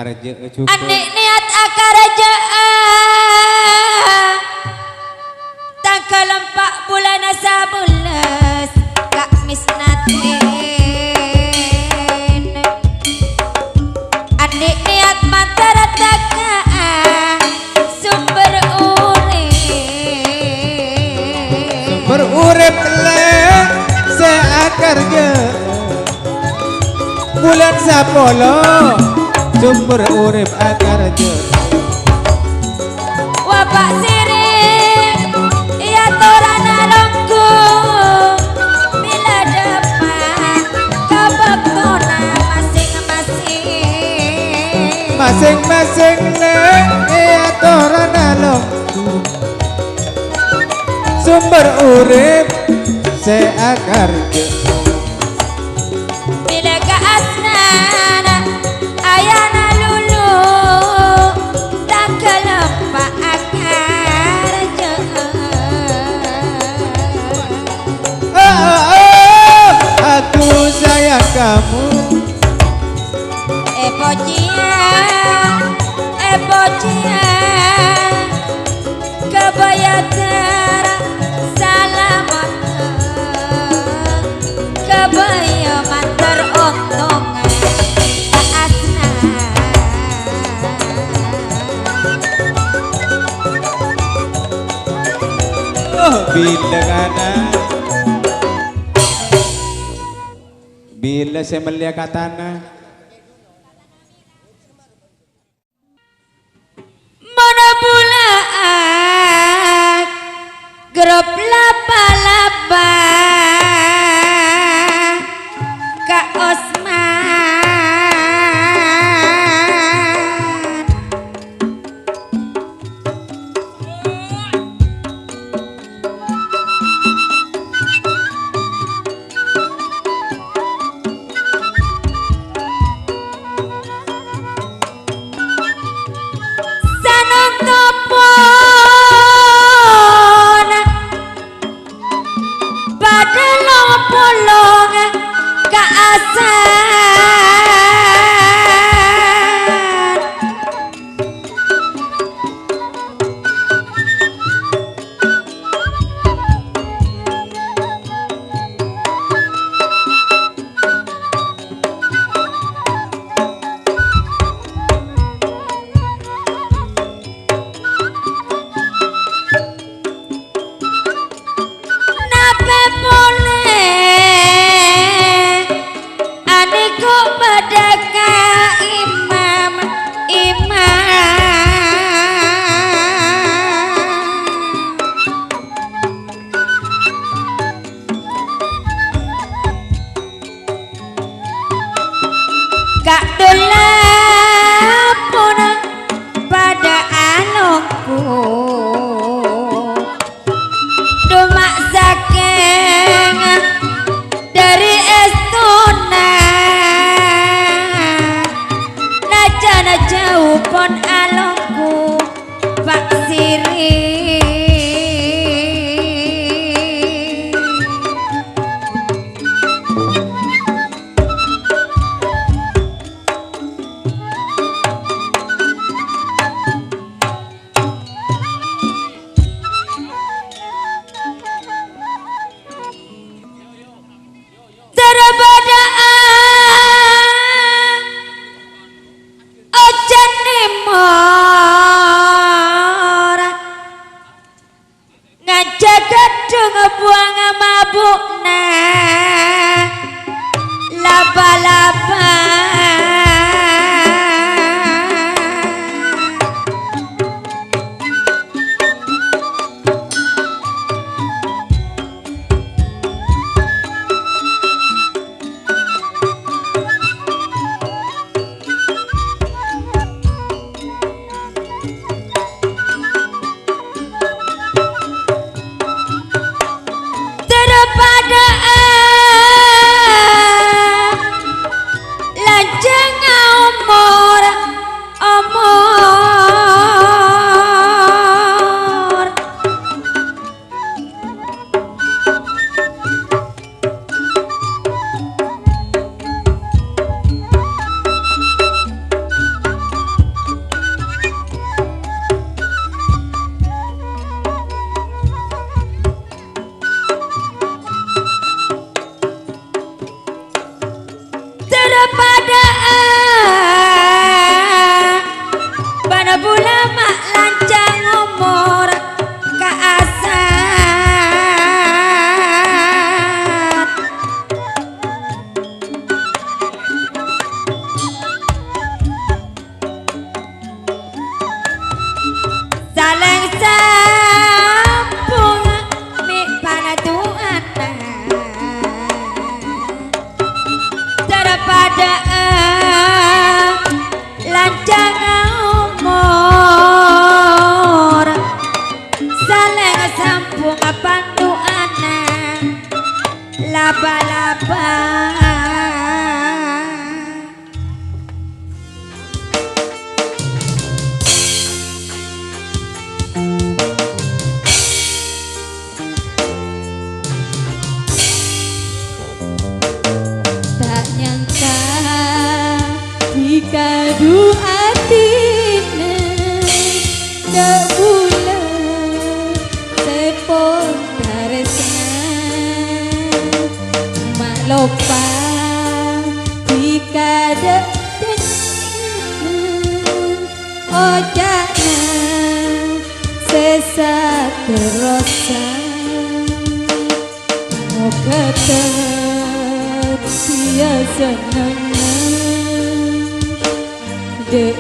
akar aja juga. Adik niat akar aja tak kelempak bulan sabulas kak misnatin. Adik niat mata rataka sumber urip lek seakar je bulan sapolo sumber urip akar je wapak sirik ya torana longku bila dapat kebektona masing-masing lek ya torana longku sumber urip seakar je bila ka asnana ayana lulu tak kelempak akar je aku sayang kamu Pocia kebayatara salamat kebaya mantar ontongan asna bila saya melihat katana mana bulan grup laba-laba Kak Osman sanong topon pada lopolong keasan nape boleh adikku bedaka imam Kak dolapun pada alongku Dumak saking dari estona Najana jauh pon alongku Pak Siri Terbadaan ojan nimor ngajak gedung buang mabukna laba-laba Padaan Tak nyangka dikadu atine dak bulan sepon taresna mak lupa dikada ojakna sesat terosa mau ketemu sia senang dek